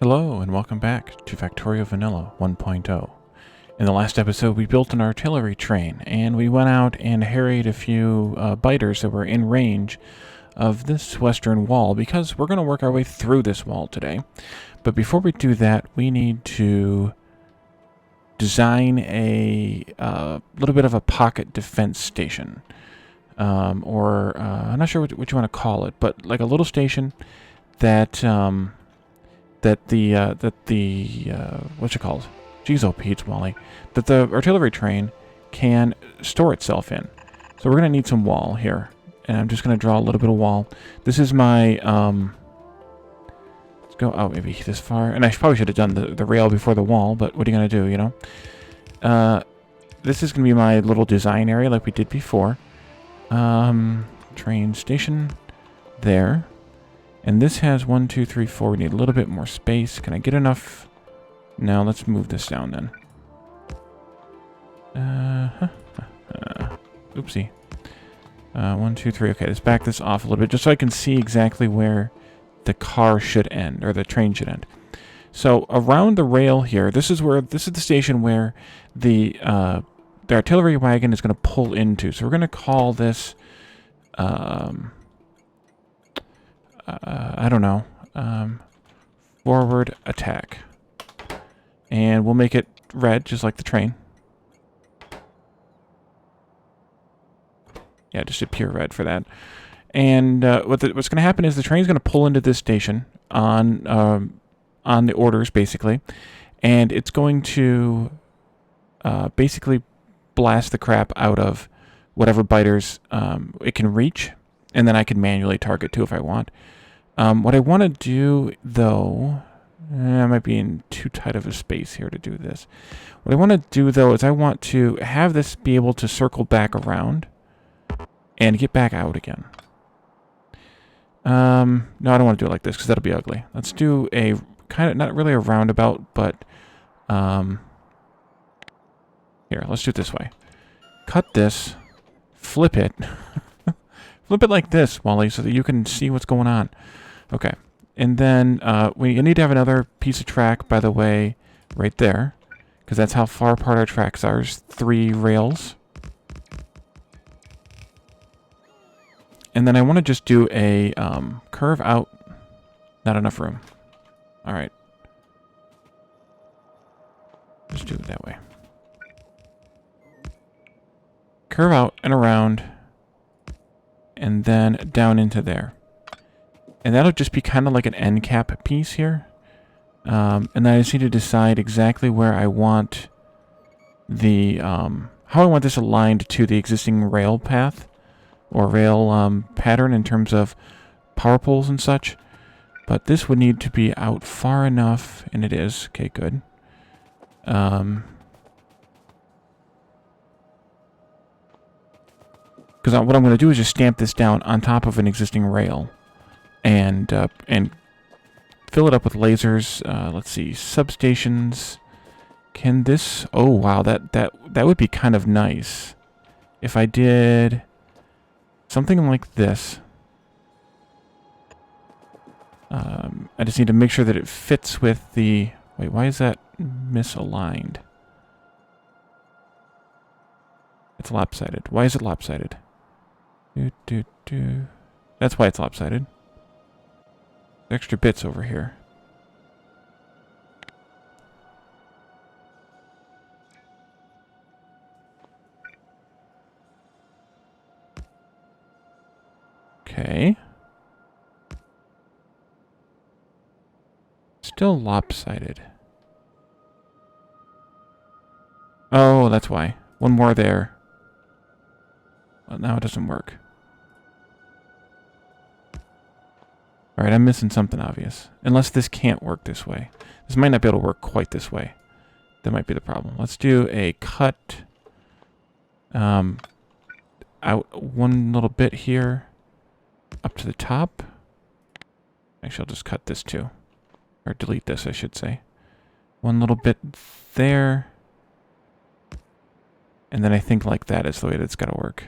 Hello and welcome back to Factorio Vanilla 1.0. In the last episode we built an artillery train and we went out and harried a few biters that were in range of this western wall because we're going to work our way through this wall today. But before we do that we need to design a little bit of a pocket defense station. I'm not sure what you want to call it, but like a little station that what's it called? Jeez, oh Pete, Wally. That the artillery train can store itself in. So we're gonna need some wall here, and I'm just gonna draw a little bit of wall. This is my let's go out maybe this far, and I probably should have done the rail before the wall, but what are you gonna do, you know? This is gonna be my little design area like we did before. Train station there. And this has 1, 2, 3, 4. We need a little bit more space. Can I get enough? No, let's move this down then. Oopsie. 1, 2, 3. Okay, let's back this off a little bit just so I can see exactly where the car should end, or the train should end. So around the rail here, this is the station where the artillery wagon is going to pull into. So we're going to call this I don't know, forward attack. And we'll make it red, just like the train. Yeah, just a pure red for that. And what's going to happen is the train's going to pull into this station on the orders, basically. And it's going to basically blast the crap out of whatever biters it can reach. And then I can manually target too if I want. What I want to do, though, I might be in too tight of a space here to do this. What I want to do, though, is I want to have this be able to circle back around and get back out again. No, I don't want to do it like this because that'll be ugly. Let's do a kind of, not really a roundabout, but here, let's do it this way. Cut this, flip it. Flip it like this, Wally, so that you can see what's going on. Okay. And then we need to have another piece of track, by the way, right there. Because that's how far apart our tracks are. There's 3 rails. And then I want to just do a curve out. Not enough room. Alright. Just do it that way. Curve out and around. And then down into there. And that'll just be kind of like an end cap piece here. And then I just need to decide exactly where I want the, how I want this aligned to the existing rail path. Or rail pattern in terms of power poles and such. But this would need to be out far enough, and it is. Okay, good. Because what I'm going to do is just stamp this down on top of an existing rail, and fill it up with lasers. Let's see, substations. Can this? Oh wow, that would be kind of nice if I did something like this. I just need to make sure that it fits with the. Wait, why is that misaligned? It's lopsided. Why is it lopsided? That's why it's lopsided. Extra bits over here. Okay. Still lopsided. Oh, that's why. One more there. Well, now it doesn't work. Alright, I'm missing something obvious. Unless this can't work this way. This might not be able to work quite this way. That might be the problem. Let's do a cut out one little bit here. Up to the top. Actually, I'll just cut this too. Or delete this, I should say. One little bit there. And then I think like that is the way that's got to work.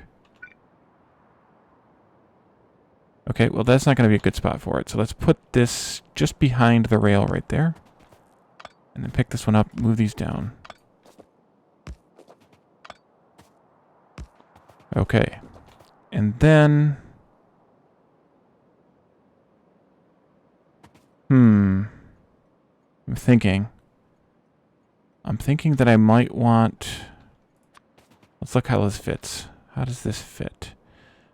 Okay, well that's not going to be a good spot for it. So let's put this just behind the rail right there. And then pick this one up, move these down. Okay. And then... I'm thinking that I might want... Let's look how this fits. How does this fit?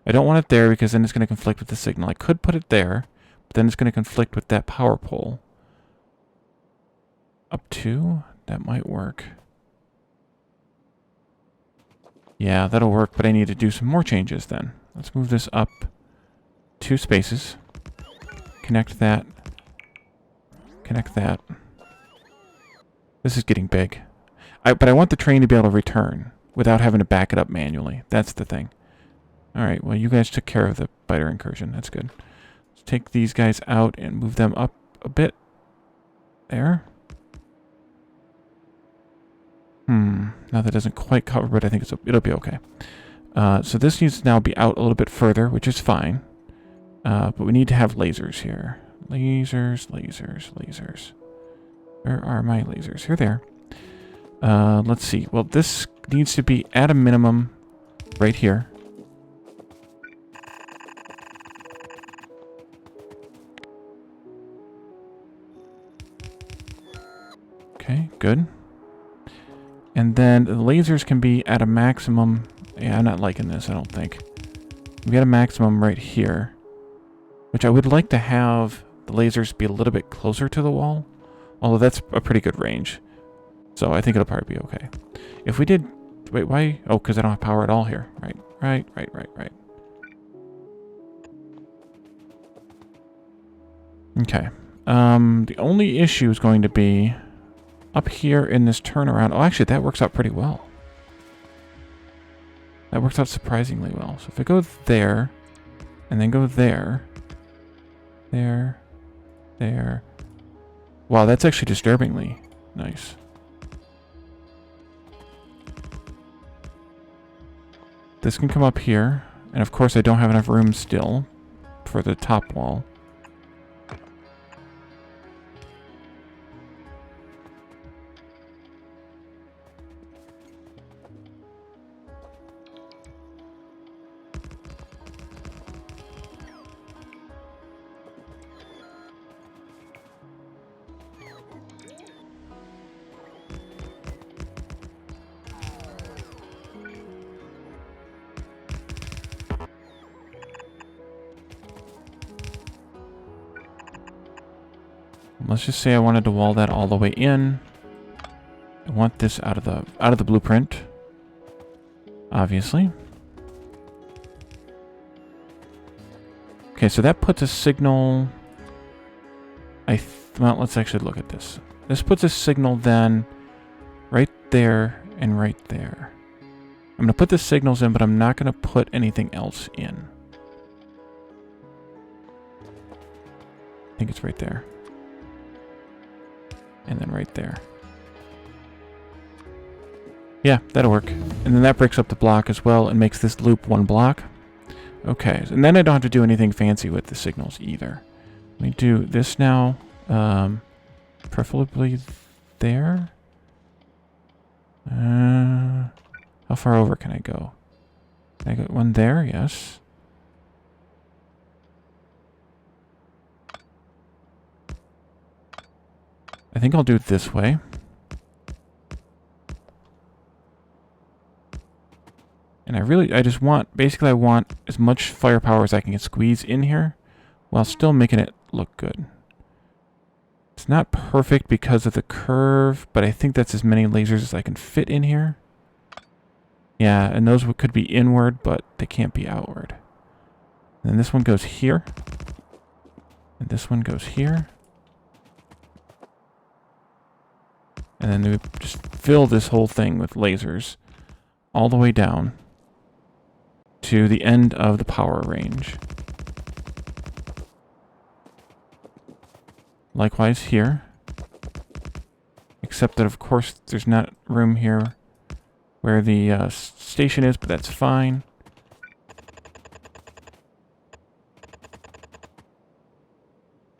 I don't want it there because then it's going to conflict with the signal. I could put it there, but then it's going to conflict with that power pole. Up 2? That might work. Yeah, that'll work, but I need to do some more changes then. Let's move this up 2 spaces. Connect that. Connect that. This is getting big. But I want the train to be able to return without having to back it up manually. That's the thing. Alright, well, you guys took care of the biter incursion. That's good. Let's take these guys out and move them up a bit. There. Now that doesn't quite cover, but I think it'll be okay. So this needs to now be out a little bit further, which is fine. But we need to have lasers here. Lasers, lasers, lasers. Where are my lasers? Here they are. Let's see. Well, this needs to be at a minimum right here. Okay, good. And then the lasers can be at a maximum. Yeah, I'm not liking this, I don't think. We got a maximum right here. Which I would like to have the lasers be a little bit closer to the wall. Although that's a pretty good range. So I think it'll probably be okay. If we did... Wait, why? Oh, because I don't have power at all here. Right. Okay. The only issue is going to be... up here in this turnaround. Oh, actually, that works out pretty well. That works out surprisingly well. So if I go there, and then go there, there. Wow, that's actually disturbingly nice. This can come up here. And of course, I don't have enough room still for the top wall. Let's just say I wanted to wall that all the way in. I want this out of the blueprint, obviously. Okay, so that puts a signal. Well, let's actually look at this. This puts a signal then right there and right there. I'm going to put the signals in, but I'm not going to put anything else in. I think it's right there. And then right there. Yeah, that'll work. And then that breaks up the block as well and makes this loop 1 block. Okay, and then I don't have to do anything fancy with the signals either. Let me do this now. Preferably there. How far over can I go? Can I get one there? Yes. I think I'll do it this way. And basically I want as much firepower as I can squeeze in here while still making it look good. It's not perfect because of the curve, but I think that's as many lasers as I can fit in here. Yeah, and those could be inward, but they can't be outward. And then this one goes here. And this one goes here. And then we just fill this whole thing with lasers all the way down to the end of the power range. Likewise here. Except that, of course, there's not room here where the station is, but that's fine.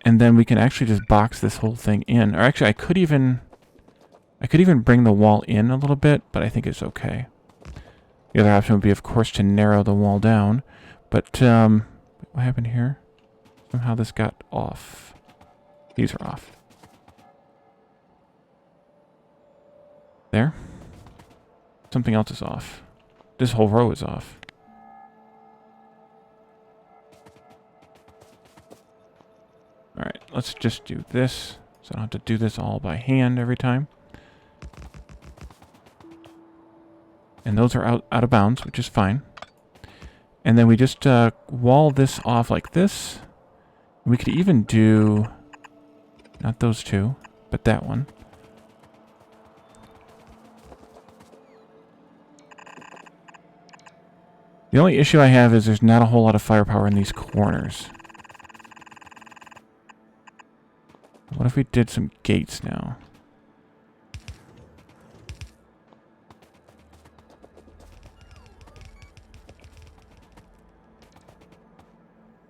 And then we can actually just box this whole thing in. Or actually, I could even... I could even bring the wall in a little bit, but I think it's okay. The other option would be, of course, to narrow the wall down. But, what happened here? Somehow this got off. These are off. There. Something else is off. This whole row is off. Alright, let's just do this. So I don't have to do this all by hand every time. And those are out of bounds, which is fine. And then we just wall this off like this. We could even do, not those two, but that one. The only issue I have is there's not a whole lot of firepower in these corners. What if we did some gates now?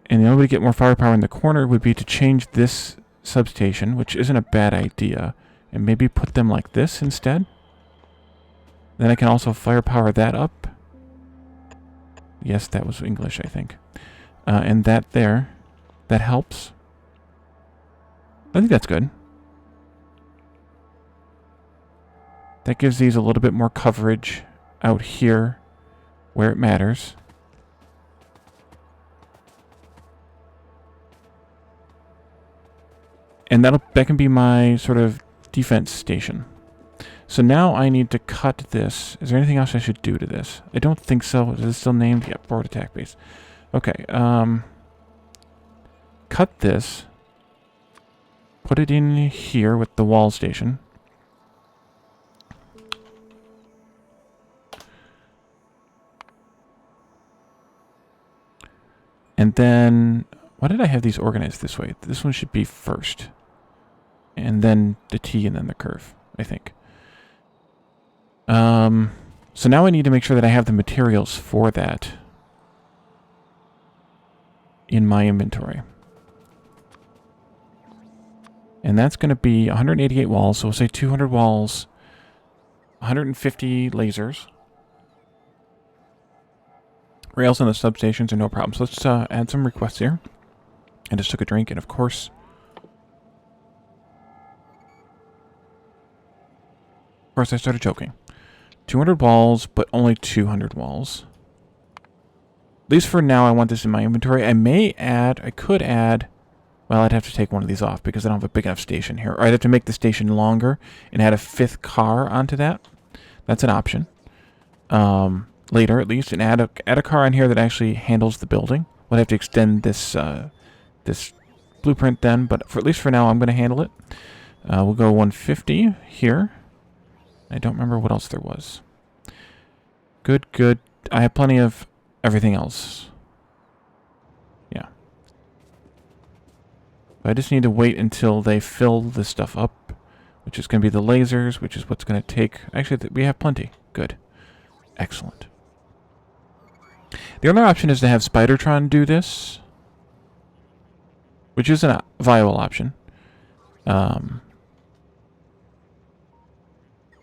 And the only way to get more firepower in the corner would be to change this substation, which isn't a bad idea, and maybe put them like this instead. Then I can also firepower that up. Yes, that was English, I think. And that there, that helps. I think that's good. That gives these a little bit more coverage out here where it matters. And that can be my sort of defense station. So now I need to cut this. Is there anything else I should do to this? I don't think so. Is it still named? Yeah, board attack base. Okay. Cut this. Put it in here with the wall station. And then, why did I have these organized this way? This one should be first. And then the T and then the curve, I think. So now I need to make sure that I have the materials for that in my inventory. And that's going to be 188 walls, so we'll say 200 walls, 150 lasers. Rails on the substations are no problem. So let's add some requests here. I just took a drink, and of course... I started joking. 200 walls, but only 200 walls. At least for now, I want this in my inventory. I could add... Well, I'd have to take one of these off because I don't have a big enough station here. Or I'd have to make the station longer and add a 5th car onto that. That's an option. Later, at least, and add a car on here that actually handles the building. We'll have to extend this this blueprint then, but at least for now, I'm going to handle it. We'll go 150 here. I don't remember what else there was. Good, good. I have plenty of everything else. Yeah. I just need to wait until they fill this stuff up, which is going to be the lasers, which is what's going to take... Actually, we have plenty. Good. Excellent. The other option is to have Spidertron do this, which is a viable option.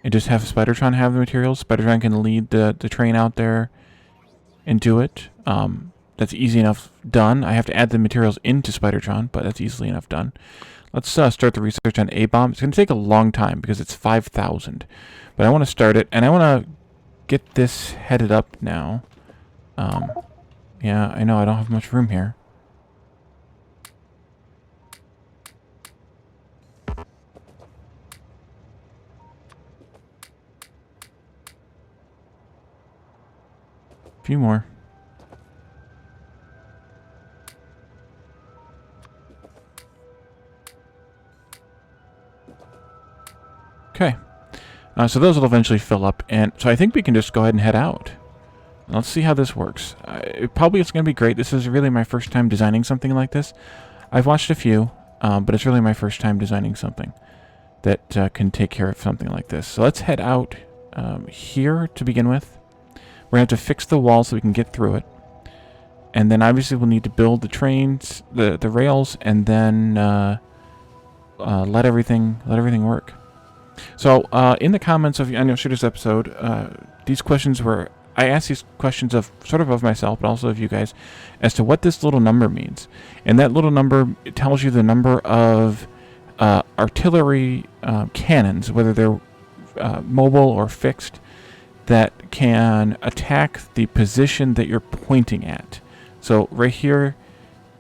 And just have Spidertron have the materials. Spidertron can lead the train out there and do it. That's easy enough done. I have to add the materials into Spidertron, but that's easily enough done. Let's start the research on A-bomb. It's going to take a long time because it's 5,000. But I want to start it, and I want to get this headed up now. Yeah, I know I don't have much room here. A few more. Okay. So those will eventually fill up, and so I think we can just go ahead and head out. Let's see how this works. Probably it's going to be great. This is really my first time designing something like this. I've watched a few, but it's really my first time designing something that can take care of something like this. So let's head out here to begin with. We're going to have to fix the wall so we can get through it. And then obviously we'll need to build the trains, the rails, and then let everything work. So in the comments of yesterday's episode, these questions were, I asked these questions of sort of myself, but also of you guys, as to what this little number means. And that little number, it tells you the number of artillery cannons, whether they're mobile or fixed, that can attack the position that you're pointing at. So right here,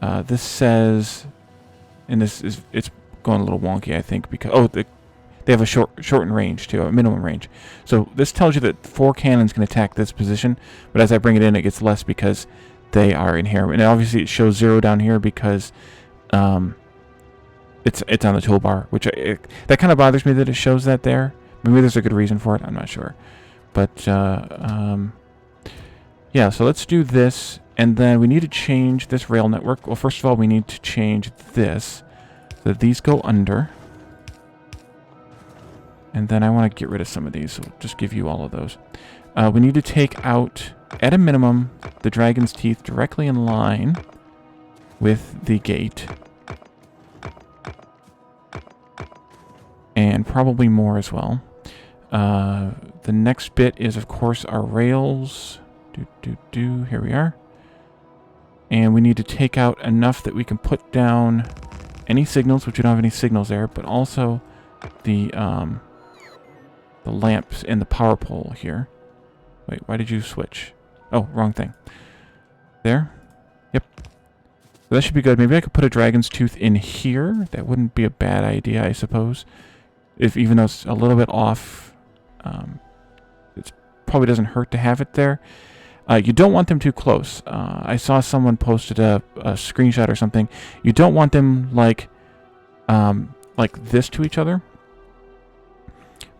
this says, and it's going a little wonky, I think, because they have a shortened range too, a minimum range. So this tells you that 4 cannons can attack this position, but as I bring it in, it gets less because they are in here. And obviously, it shows 0 down here because it's on the toolbar, which that kind of bothers me that it shows that there. Maybe there's a good reason for it. I'm not sure. But, yeah, so let's do this. And then we need to change this rail network. Well, first of all, we need to change this so that these go under. And then I want to get rid of some of these. So we'll just give you all of those. We need to take out, at a minimum, the dragon's teeth directly in line with the gate. And probably more as well. The next bit is, of course, our rails. Here we are. And we need to take out enough that we can put down any signals, which we don't have any signals there, but also the lamps in the power pole here. Wait, why did you switch? Oh, wrong thing. There. Yep. So that should be good. Maybe I could put a dragon's tooth in here. That wouldn't be a bad idea, I suppose. Even though it's a little bit off, it probably doesn't hurt to have it there. You don't want them too close. I saw someone posted a screenshot or something. You don't want them like this to each other,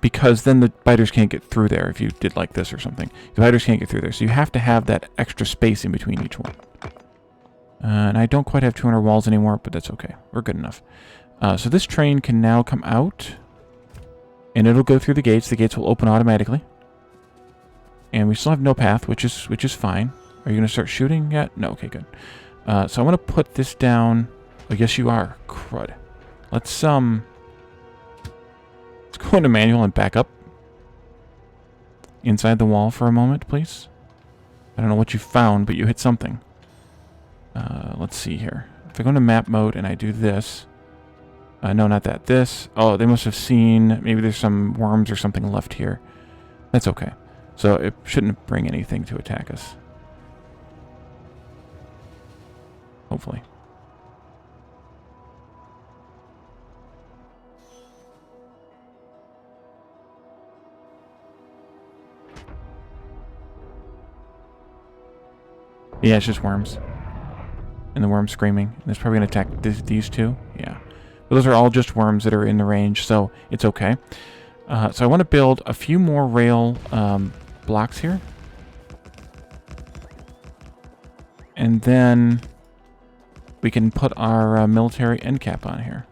because then the biters can't get through there. If you did like this or something, the biters can't get through there. So you have to have that extra space in between each one. And I don't quite have 200 walls anymore, but that's okay. We're good enough. So this train can now come out, and it'll go through the gates. The gates will open automatically. And we still have no path, which is fine. Are you going to start shooting yet? No. Okay, good. So I want to put this down. Oh, yes, you are. Crud. Let's go into manual and back up inside the wall for a moment, please. I don't know what you found, but you hit something. Let's see here. If I go into map mode and I do this. No, not that. This. Oh, they must have seen. Maybe there's some worms or something left here. That's okay. So it shouldn't bring anything to attack us. Hopefully. Yeah, it's just worms. And the worms screaming. And it's probably going to attack these two. Yeah. But those are all just worms that are in the range, so it's okay. So I want to build a few more rail blocks here. And then we can put our military end cap on here.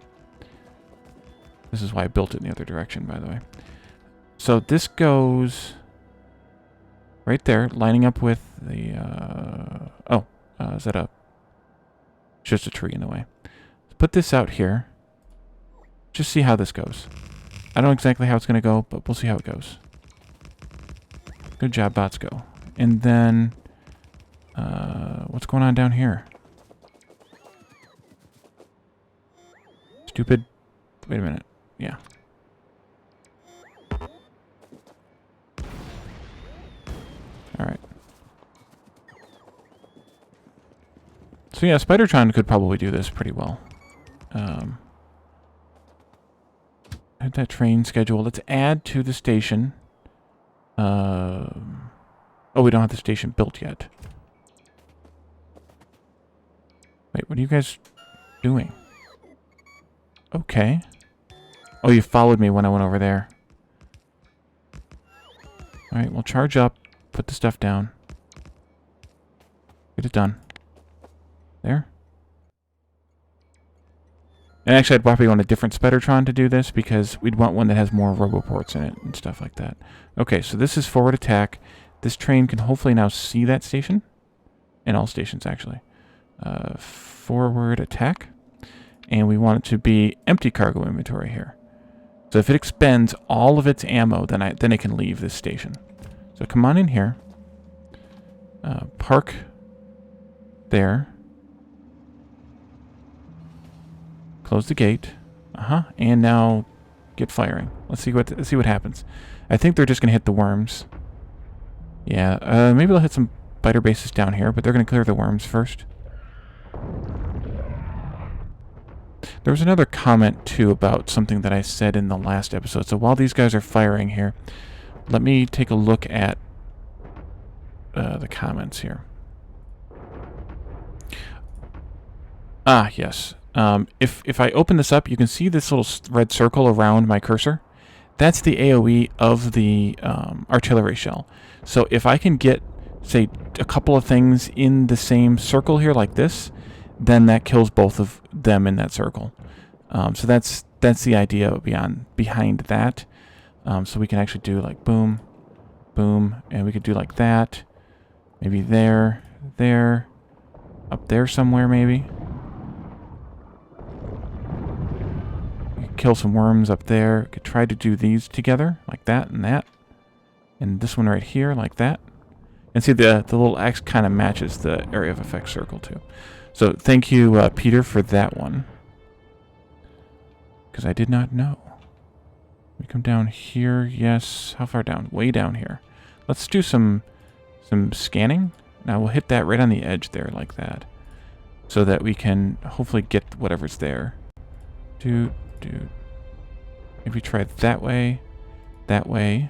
This is why I built it in the other direction, by the way. So this goes right there, lining up with the... is that a... It's just a tree in the way. Put this out here. Just see how this goes. I don't know exactly how it's going to go, but we'll see how it goes. Good job, bots go. And then... what's going on down here? Stupid... Wait a minute. Yeah. Alright. So yeah, Spidertron could probably do this pretty well. Add that train schedule. Let's add to the station. Oh, we don't have the station built yet. Wait, what are you guys doing? Okay. Oh, you followed me when I went over there. Alright, we'll charge up. Put the stuff down. Get it done. There. And actually, I'd probably want a different Spidertron to do this, because we'd want one that has more roboports in it and stuff like that. Okay, so this is forward attack. This train can hopefully now see that station. And all stations, actually. Forward attack. And we want it to be empty cargo inventory here. So if it expends all of its ammo, then it can leave this station. So come on in here. Park there. Close the gate. And now get firing. Let's see what happens. I think they're just gonna hit the worms. Yeah, maybe they'll hit some biter bases down here, but they're gonna clear the worms first. There was another comment too about something that I said in the last episode. So while these guys are firing here, let me take a look at the comments here. Yes. If I open this up, you can see this little red circle around my cursor. That's the AoE of the artillery shell. So if I can get, say, a couple of things in the same circle here like this, then that kills both of them in that circle. So that's the idea behind that. So we can actually do like boom, boom, and we could do like that. Maybe there, up there somewhere maybe. Kill some worms up there. Could try to do these together like that and that, and this one right here like that. And see the little X kind of matches the area of effect circle too. So thank you, Peter, for that one, because I did not know. We come down here. Yes, how far down? Way down here. Let's do some scanning. Now we'll hit that right on the edge there like that, so that we can hopefully get whatever's there. Maybe try it that way, that way.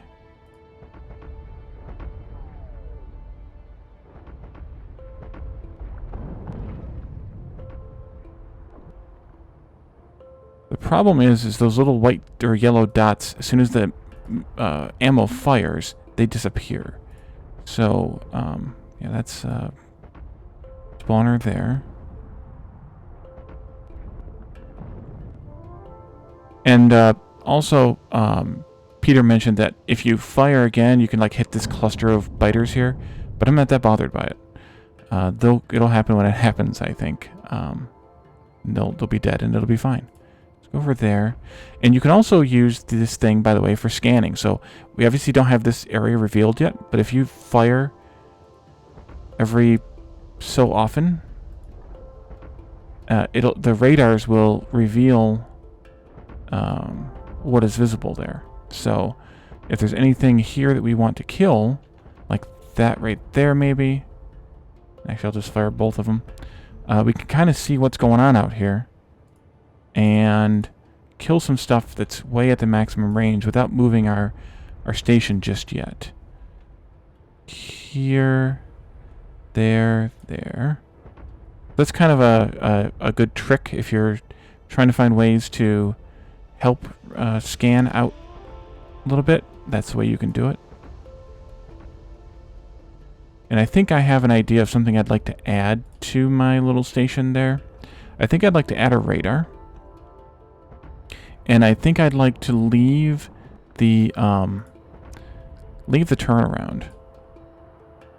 The problem is those little white or yellow dots, as soon as the ammo fires, they disappear. So, yeah, that's spawner there. And also, Peter mentioned that if you fire again, you can like hit this cluster of biters here, but I'm not that bothered by it. It'll happen when it happens, I think. They'll be dead and it'll be fine. Let's go over there. And you can also use this thing, by the way, for scanning. So we obviously don't have this area revealed yet, but if you fire every so often, the radars will reveal what is visible there. So if there's anything here that we want to kill, like that right there maybe, actually I'll just fire both of them, we can kind of see what's going on out here and kill some stuff that's way at the maximum range without moving our station just yet. Here, there. That's kind of a good trick if you're trying to find ways to help scan out a little bit. That's the way you can do it. And I think I have an idea of something I'd like to add to my little station there. I think I'd like to add a radar. And I think I'd like to leave the turnaround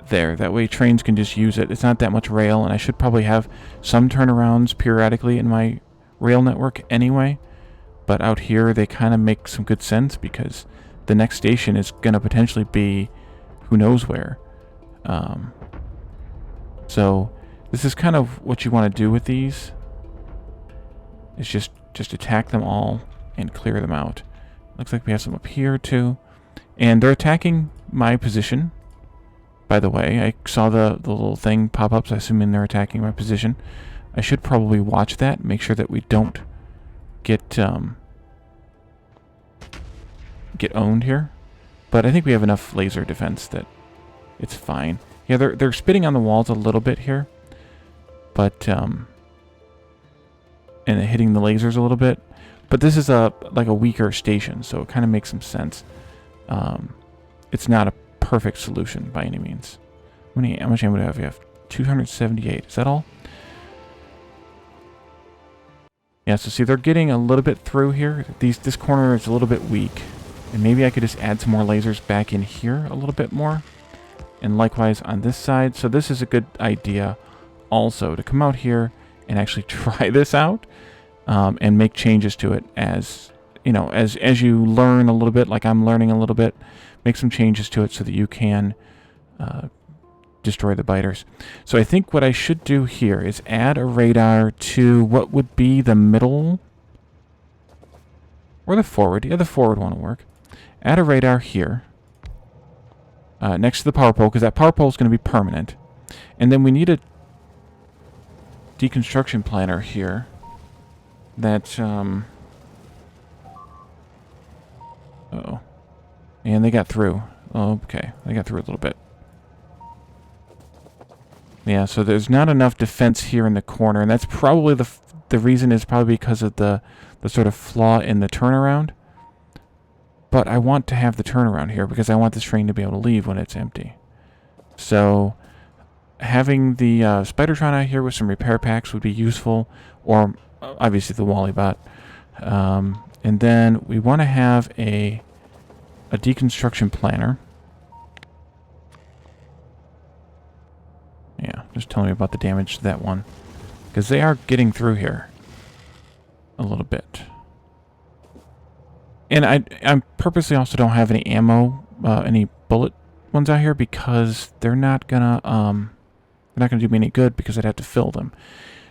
there. That way trains can just use it. It's not that much rail, and I should probably have some turnarounds periodically in my rail network anyway. But out here, they kind of make some good sense because the next station is going to potentially be who knows where. So this is kind of what you want to do with these. Is just attack them all and clear them out. Looks like we have some up here too. And they're attacking my position. By the way, I saw the little thing pop up, so I assume they're attacking my position. I should probably watch that, make sure that we don't get owned here. But I think we have enough laser defense that it's fine. Yeah, they're spitting on the walls a little bit here, but and hitting the lasers a little bit. But this is like a weaker station, so it kind of makes some sense. It's not a perfect solution by any means. How much ammo do I have? We have 278. Is that all? Yeah, so see, they're getting a little bit through here. This corner is a little bit weak. And maybe I could just add some more lasers back in here a little bit more. And likewise on this side. So this is a good idea also to come out here and actually try this out. And make changes to it as you know, as you learn a little bit, like I'm learning a little bit, make some changes to it so that you can destroy the biters. So I think what I should do here is add a radar to what would be the middle or the forward. Yeah, the forward one will work. Add a radar here next to the power pole, because that power pole is going to be permanent. And then we need a deconstruction planner here that uh-oh. And they got through. Oh, okay. They got through a little bit. Yeah, so there's not enough defense here in the corner, and that's probably the reason is probably because of the sort of flaw in the turnaround. But I want to have the turnaround here because I want this train to be able to leave when it's empty. So having the Spidertron out here with some repair packs would be useful, or obviously the Wallybot. And then we want to have a deconstruction planner. Yeah, just telling me about the damage to that one. Because they are getting through here a little bit. And I purposely also don't have any ammo, any bullet ones out here, because they're not gonna do me any good because I'd have to fill them.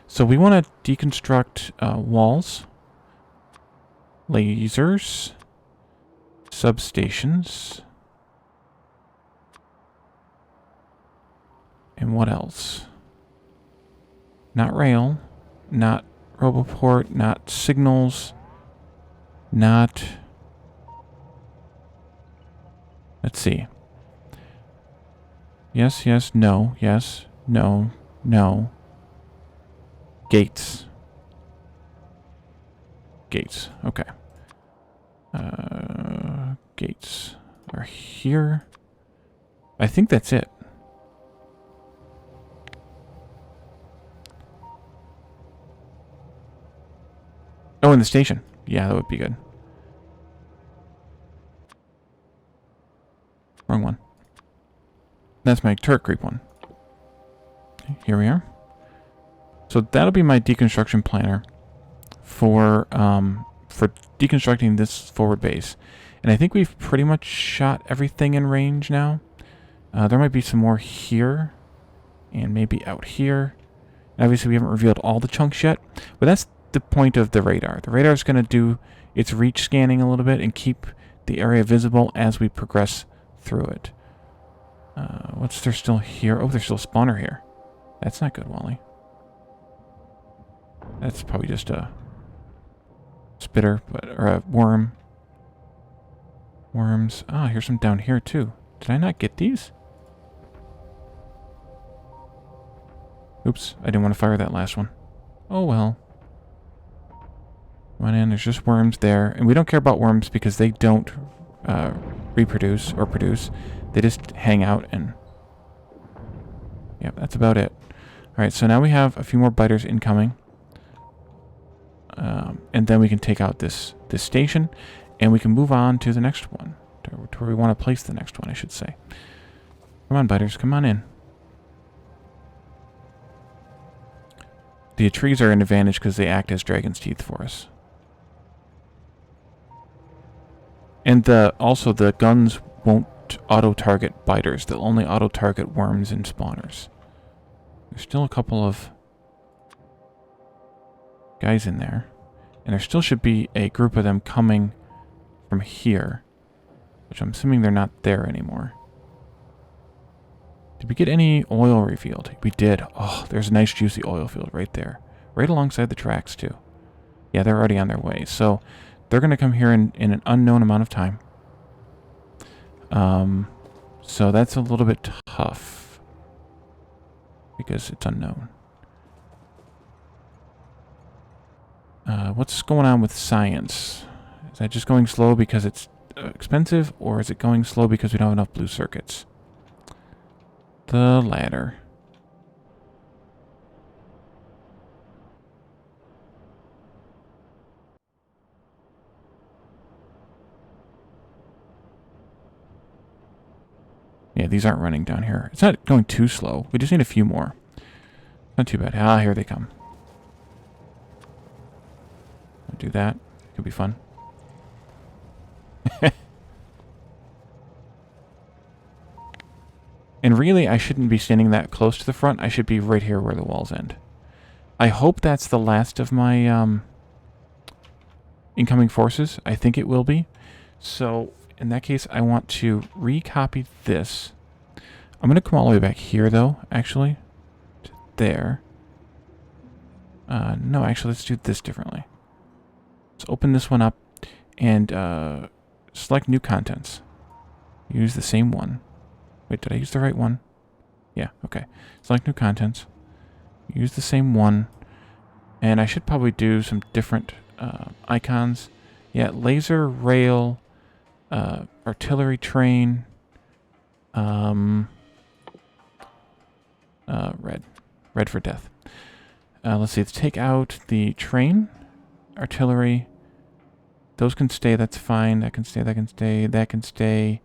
So we want to deconstruct walls, lasers, substations, and what else? Not rail, not roboport, not signals, not... Let's see. Yes, yes, no, yes, no, no. Gates. Gates, okay. Gates are here. I think that's it. Oh, in the station. Yeah, that would be good. Wrong one. That's my turret creep one. Here we are. So that'll be my deconstruction planner for deconstructing this forward base. And I think we've pretty much shot everything in range now. There might be some more here and maybe out here. Obviously, we haven't revealed all the chunks yet, but that's the point of the radar. The radar is going to do its reach scanning a little bit and keep the area visible as we progress through it. What's there still here? Oh, there's still a spawner here. That's not good, Wally. That's probably just a spitter, or a worm. Worms. Ah, here's some down here too. Did I not get these? Oops, I didn't want to fire that last one. Oh well. Went in, there's just worms there. And we don't care about worms because they don't reproduce or produce. They just hang out and... Yep, that's about it. Alright, so now we have a few more biters incoming. And then we can take out this station, and we can move on to the next one. To where we want to place the next one, I should say. Come on, biters, come on in. The trees are an advantage because they act as dragon's teeth for us. And also the guns won't auto-target biters. They'll only auto-target worms and spawners. There's still a couple of guys in there. And there still should be a group of them coming from here. Which I'm assuming they're not there anymore. Did we get any oil revealed? We did. Oh, there's a nice juicy oil field right there. Right alongside the tracks too. Yeah, they're already on their way. So they're going to come here in an unknown amount of time. So that's a little bit tough. Because it's unknown. What's going on with science? Is that just going slow because it's expensive? Or is it going slow because we don't have enough blue circuits? The latter. Yeah, these aren't running down here. It's not going too slow. We just need a few more. Not too bad. Ah, here they come. I'll do that. Could be fun. And really, I shouldn't be standing that close to the front. I should be right here where the walls end. I hope that's the last of my incoming forces. I think it will be. So in that case, I want to recopy this. I'm going to come all the way back here, though, actually. To there. No, actually, let's do this differently. Let's open this one up and select new contents. Use the same one. Wait, did I use the right one? Yeah, okay. Select new contents. Use the same one. And I should probably do some different icons. Yeah, laser, rail, artillery train, red. Red for death. Let's see, let's take out the train, artillery. Those can stay, that's fine. That can stay, that can stay, that can stay.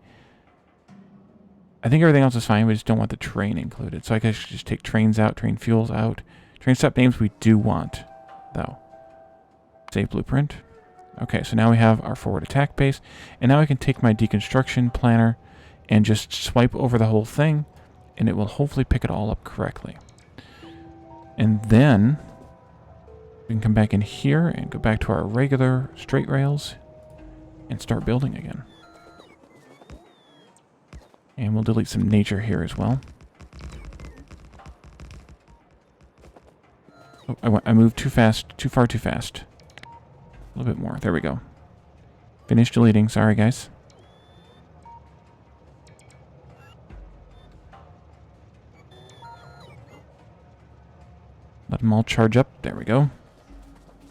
I think everything else is fine. We just don't want the train included. So I guess I should just take trains out, train fuels out. Train stop names we do want, though. Save blueprint. Okay, so now we have our forward attack base. And now I can take my deconstruction planner and just swipe over the whole thing. And it will hopefully pick it all up correctly. And then we can come back in here and go back to our regular straight rails and start building again. And we'll delete some nature here as well. Oh, I moved too fast, too far too fast. A little bit more. There we go. Finish deleting. Sorry, guys. Let them all charge up. There we go.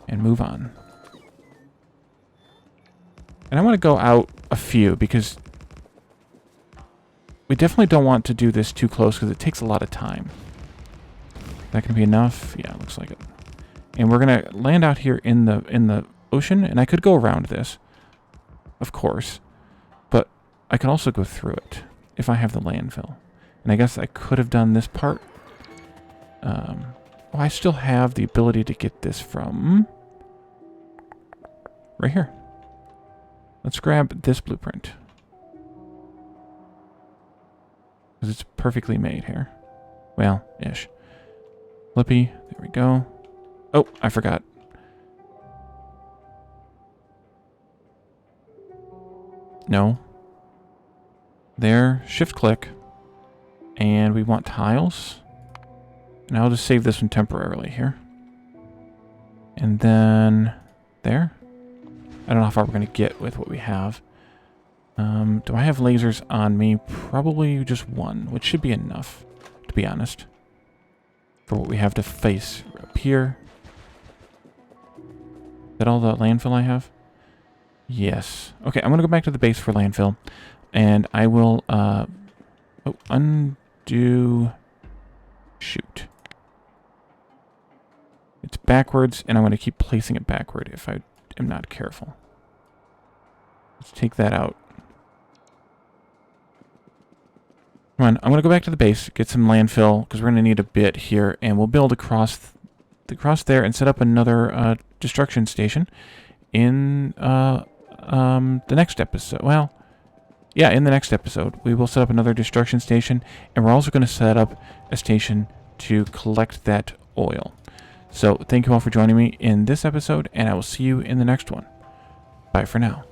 And move on. And I want to go out a few because we definitely don't want to do this too close because it takes a lot of time. That can be enough. Yeah, looks like it. And we're gonna land out here in the ocean, and I could go around this, of course, but I could also go through it if I have the landfill. And I guess I could have done this part. Well, I still have the ability to get this from right here. Let's grab this blueprint. Because it's perfectly made here. Well, ish. Flippy, there we go. Oh, I forgot. No. There, shift click. And we want tiles. And I'll just save this one temporarily here. And then there. I don't know how far we're going to get with what we have. Do I have lasers on me? Probably just one, which should be enough, to be honest, for what we have to face up here. Is that all the landfill I have? Yes. Okay, I'm going to go back to the base for landfill, and I will undo. Shoot. It's backwards, and I'm going to keep placing it backward if I am not careful. Let's take that out. Come on, I'm going to go back to the base, get some landfill, because we're going to need a bit here, and we'll build across there and set up another destruction station in the next episode. Well, yeah, in the next episode, we will set up another destruction station, and we're also going to set up a station to collect that oil. So, thank you all for joining me in this episode, and I will see you in the next one. Bye for now.